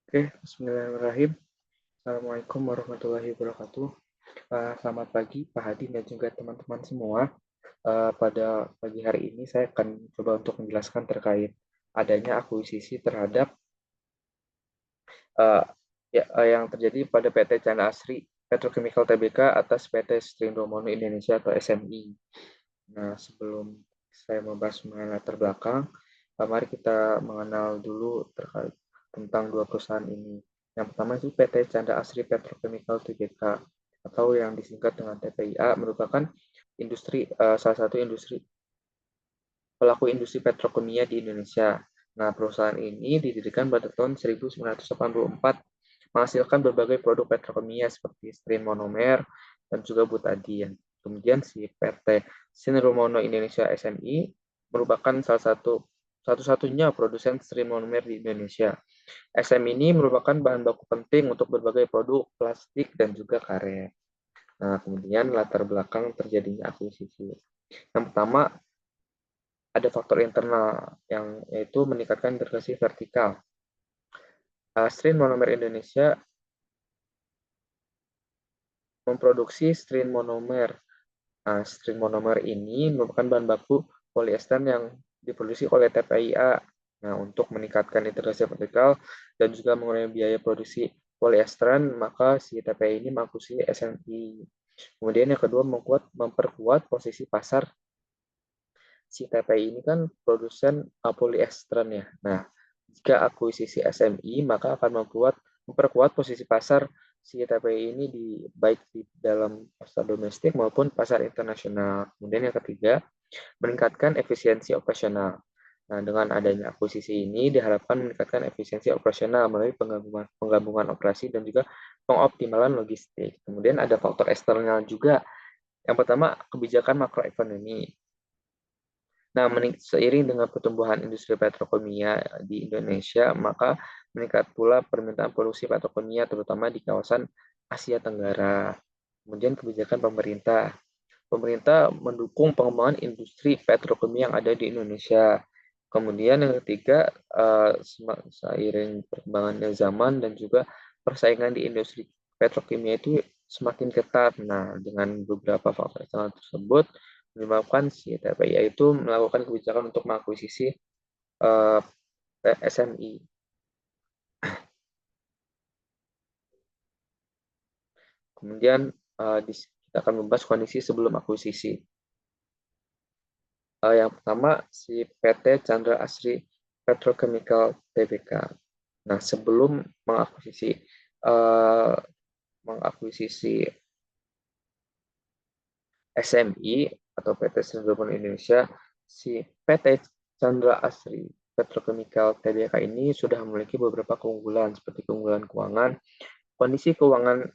Oke, bismillahirrahmanirrahim. Assalamualaikum warahmatullahi wabarakatuh. Selamat pagi, Pak Hadi dan juga teman-teman semua. Pada pagi hari ini saya akan coba untuk menjelaskan terkait adanya akuisisi terhadap uh, yang terjadi pada PT Chandra Asri Petrochemical Tbk atas PT Srindomono Indonesia atau SMI. Nah, sebelum saya membahas mengenai latar belakang, mari kita mengenal dulu terkait tentang dua perusahaan ini. Yang pertama itu PT Chandra Asri Petrochemical Tbk atau yang disingkat dengan TPIA merupakan salah satu pelaku industri petrokimia di Indonesia. Nah, perusahaan ini didirikan pada tahun 1984, menghasilkan berbagai produk petrokimia seperti styrene monomer dan juga butadiene. Kemudian si PT Srindomono Indonesia SMI merupakan satu-satunya produsen styrene monomer di Indonesia. SM ini merupakan bahan baku penting untuk berbagai produk plastik dan juga karet. Nah, kemudian latar belakang terjadinya akuisisi. Yang pertama, ada faktor internal yang yaitu meningkatkan integrasi vertikal. Styrene monomer Indonesia memproduksi styrene monomer. Styrene monomer ini merupakan bahan baku polyester yang diproduksi oleh TPIA. Nah, untuk meningkatkan integrasi vertikal dan juga mengurangi biaya produksi polyesteran, maka si TPIA ini mengakuisisi SMI. Kemudian yang kedua, memperkuat posisi pasar. Si TPI ini kan produsen polyesteran ya. Nah, jika akuisisi SMI, maka akan memperkuat posisi pasar si TPI ini baik di dalam pasar domestik maupun pasar internasional. Kemudian yang ketiga, meningkatkan efisiensi operasional. Nah, dengan adanya akuisisi ini diharapkan meningkatkan efisiensi operasional melalui penggabungan operasi dan juga pengoptimalan logistik. Kemudian ada faktor eksternal juga. Yang pertama, kebijakan makroekonomi. Nah, seiring dengan pertumbuhan industri petrokimia di Indonesia, maka meningkat pula permintaan produksi petrokimia terutama di kawasan Asia Tenggara. Kemudian kebijakan pemerintah. Pemerintah mendukung pengembangan industri petrokimia yang ada di Indonesia. Kemudian yang ketiga, seiring perkembangannya zaman dan juga persaingan di industri petrokimia itu semakin ketat. Nah, dengan beberapa faktor tersebut, menyebabkan si TPIA itu melakukan kebijakan untuk mengakuisisi uh, SMI. Kemudian kita akan membahas kondisi sebelum akuisisi. Yang pertama, si PT Chandra Asri Petrochemical Tbk. Nah, sebelum uh, mengakuisisi SMI atau PT Srindomono Indonesia, si PT Chandra Asri Petrochemical Tbk ini sudah memiliki beberapa keunggulan seperti keunggulan keuangan, kondisi keuangan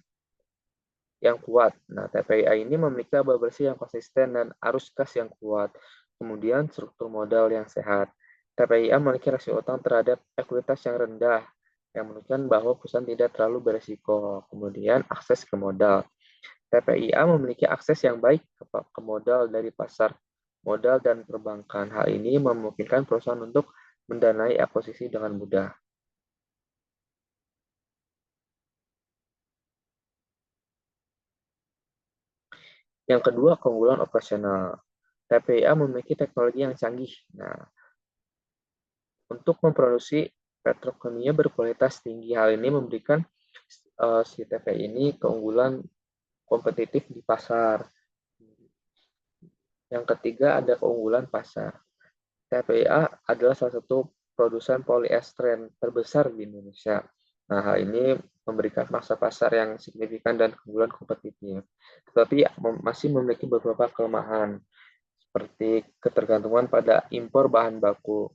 yang kuat. Nah, TPIA ini memiliki laba bersih yang konsisten dan arus kas yang kuat. Kemudian struktur modal yang sehat. TPIA memiliki rasio utang terhadap ekuitas yang rendah, yang menunjukkan bahwa perusahaan tidak terlalu berisiko. Kemudian akses ke modal. TPIA memiliki akses yang baik ke modal dari pasar modal dan perbankan. Hal ini memungkinkan perusahaan untuk mendanai akuisisi dengan mudah. Yang kedua, keunggulan operasional. TPIA memiliki teknologi yang canggih. Nah, untuk memproduksi petrokimia berkualitas tinggi. Hal ini memberikan si TPI ini keunggulan kompetitif di pasar. Yang ketiga ada keunggulan pasar. TPA adalah salah satu produsen polyester terbesar di Indonesia. Nah, hal ini memberikan masa pasar yang signifikan dan keunggulan kompetitif. Tetapi masih memiliki beberapa kelemahan, seperti ketergantungan pada impor bahan baku.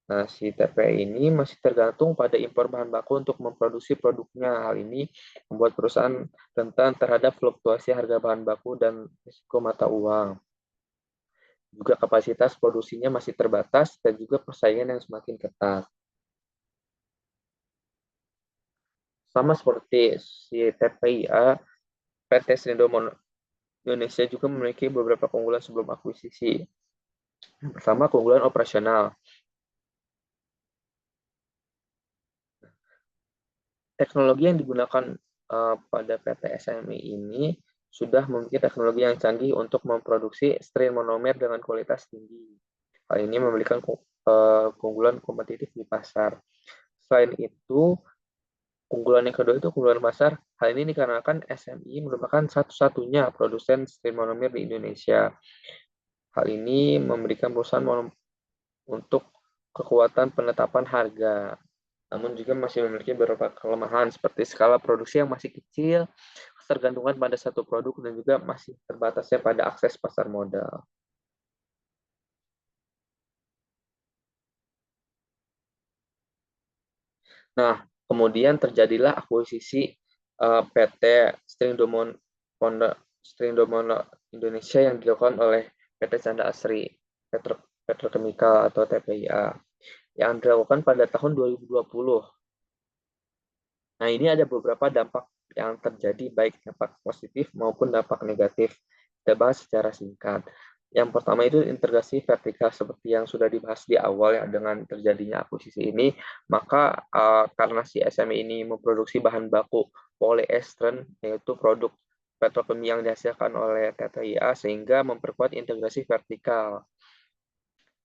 Nah, si TPI ini masih tergantung pada impor bahan baku untuk memproduksi produknya. Hal ini membuat perusahaan rentan terhadap fluktuasi harga bahan baku dan risiko mata uang. Juga kapasitas produksinya masih terbatas dan juga persaingan yang semakin ketat. Sama seperti si TPIA, PT Srindomono Indonesia juga memiliki beberapa keunggulan sebelum akuisisi. Yang pertama, keunggulan operasional. Teknologi yang digunakan pada PT SMI ini sudah memiliki teknologi yang canggih untuk memproduksi strain monomer dengan kualitas tinggi. Hal ini memberikan keunggulan kompetitif di pasar. Selain itu, unggulan yang kedua itu keunggulan pasar. Hal ini dikarenakan SMI merupakan satu-satunya produsen strain monomer di Indonesia. Hal ini memberikan perusahaan untuk kekuatan penetapan harga, namun juga masih memiliki beberapa kelemahan seperti skala produksi yang masih kecil, ketergantungan pada satu produk, dan juga masih terbatasnya pada akses pasar modal. Nah, kemudian terjadilah akuisisi PT String Domono Indonesia yang dilakukan oleh PT Chandra Asri Petrochemical atau TPIA yang dilakukan pada tahun 2020. Nah, ini ada beberapa dampak yang terjadi, baik dampak positif maupun dampak negatif. Kita bahas secara singkat. Yang pertama itu integrasi vertikal seperti yang sudah dibahas di awal ya, dengan terjadinya akuisisi ini, maka karena si SME ini memproduksi bahan baku polyester, yaitu produk petrokimia yang dihasilkan oleh TTIA, sehingga memperkuat integrasi vertikal.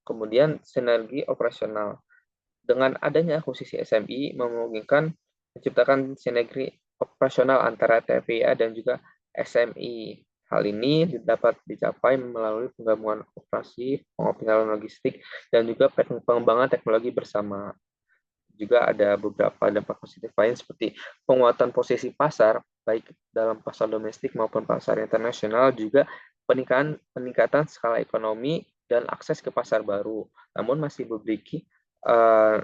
Kemudian sinergi operasional. Dengan adanya akuisisi SMI memungkinkan menciptakan sinergi operasional antara TPIA dan juga SMI. Hal ini dapat dicapai melalui penggabungan operasi, pengoptimalan logistik, dan juga pengembangan teknologi bersama. Juga ada beberapa dampak positif lain seperti penguatan posisi pasar, baik dalam pasar domestik maupun pasar internasional, juga peningkatan skala ekonomi dan akses ke pasar baru. Namun masih memiliki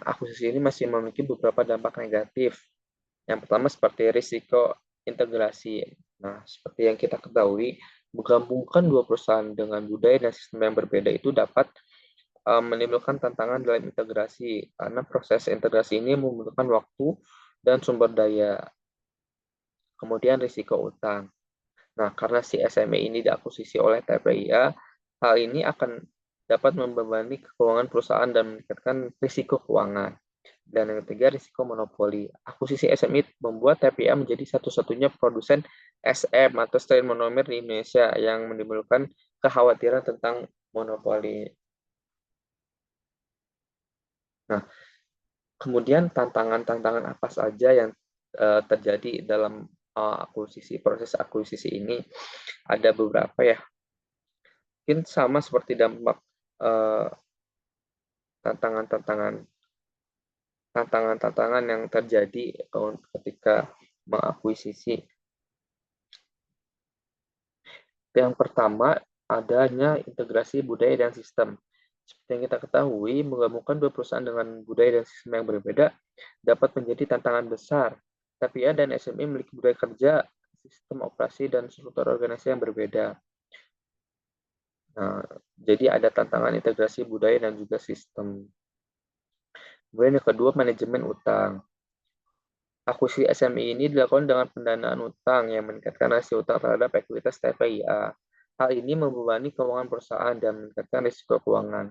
akuisisi ini masih memiliki beberapa dampak negatif. Yang pertama seperti risiko integrasi. Nah, seperti yang kita ketahui, menggabungkan dua perusahaan dengan budaya dan sistem yang berbeda itu dapat menimbulkan tantangan dalam integrasi, karena proses integrasi ini membutuhkan waktu dan sumber daya. Kemudian risiko utang. Nah, karena si SME ini diakuisisi oleh TPIA, hal ini akan dapat membebani keuangan perusahaan dan meningkatkan risiko keuangan. Dan yang ketiga, risiko monopoli. Akuisisi SME membuat TPIA menjadi satu-satunya produsen SM atau strain monomer di Indonesia yang menimbulkan kekhawatiran tentang monopoli. Nah, kemudian tantangan-tantangan apa saja yang terjadi dalam proses akuisisi ini? Ada beberapa ya. Mungkin sama seperti dampak tantangan-tantangan tantangan-tantangan yang terjadi ketika mengakuisisi. Yang pertama, adanya integrasi budaya dan sistem. Seperti yang kita ketahui, menggabungkan dua perusahaan dengan budaya dan sistem yang berbeda dapat menjadi tantangan besar. TPIA dan SMI memiliki budaya kerja, sistem operasi, dan struktur organisasi yang berbeda. Nah, jadi ada tantangan integrasi budaya dan juga sistem. Kemudian yang kedua, manajemen utang. Akuisisi SMI ini dilakukan dengan pendanaan utang yang meningkatkan rasio utang terhadap ekuitas TPIA. Hal ini membebani keuangan perusahaan dan meningkatkan risiko keuangan.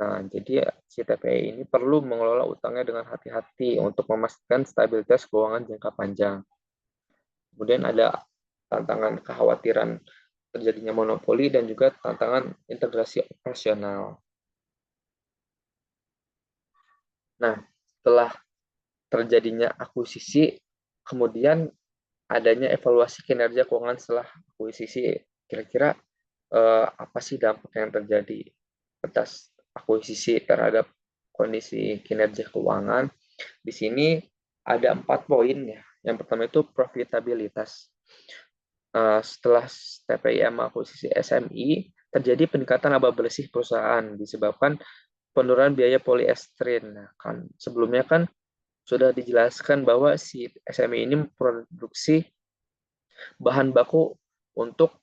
Nah, jadi si TPI ini perlu mengelola utangnya dengan hati-hati untuk memastikan stabilitas keuangan jangka panjang. Kemudian ada tantangan kekhawatiran terjadinya monopoli dan juga tantangan integrasi operasional. Nah, setelah terjadinya akuisisi, kemudian adanya evaluasi kinerja keuangan setelah akuisisi. Kira-kira apa sih dampak yang terjadi atas akuisisi terhadap kondisi kinerja keuangan? Di sini ada 4 poin ya. Yang pertama itu profitabilitas. Setelah TPIM akuisisi SMI, terjadi peningkatan laba bersih perusahaan disebabkan penurunan biaya poliestrin. Nah, kan sebelumnya kan sudah dijelaskan bahwa si SMI ini memproduksi bahan baku untuk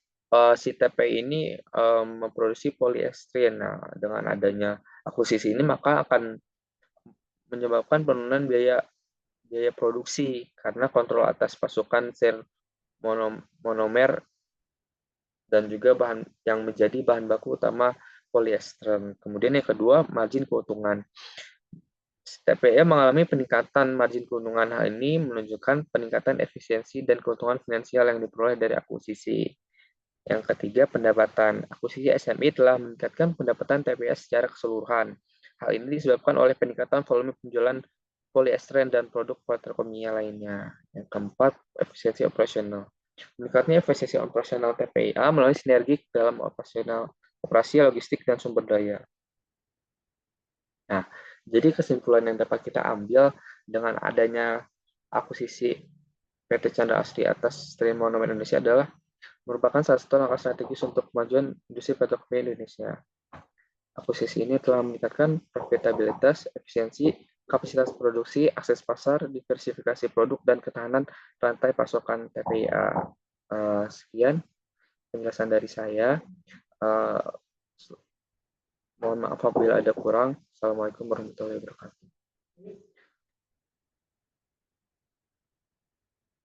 si TPI ini memproduksi poliestrin. Nah, dengan adanya akuisisi ini maka akan menyebabkan penurunan biaya biaya produksi karena kontrol atas pasokan sel monomer dan juga bahan yang menjadi bahan baku utama polyester. Kemudian yang kedua, margin keuntungan. TPIA mengalami peningkatan margin keuntungan. Hal ini menunjukkan peningkatan efisiensi dan keuntungan finansial yang diperoleh dari akuisisi. Yang ketiga, pendapatan. Akuisisi SMI telah meningkatkan pendapatan TPIA secara keseluruhan. Hal ini disebabkan oleh peningkatan volume penjualan poliesteren dan produk petrokimia lainnya. Yang keempat, efisiensi operasional. Meningkatnya efisiensi operasional TPIA melalui sinergi dalam operasi logistik dan sumber daya. Nah, jadi kesimpulan yang dapat kita ambil dengan adanya akuisisi PT Chandra Asri atas Stream Monomer Indonesia adalah merupakan salah satu langkah strategis untuk kemajuan industri petrokimia Indonesia. Akuisisi ini telah meningkatkan profitabilitas, efisiensi, kapasitas produksi, akses pasar, diversifikasi produk, dan ketahanan rantai pasokan TPIA. Sekian penjelasan dari saya. Uh, Mohon maaf apabila ada kurang. Assalamualaikum warahmatullahi wabarakatuh.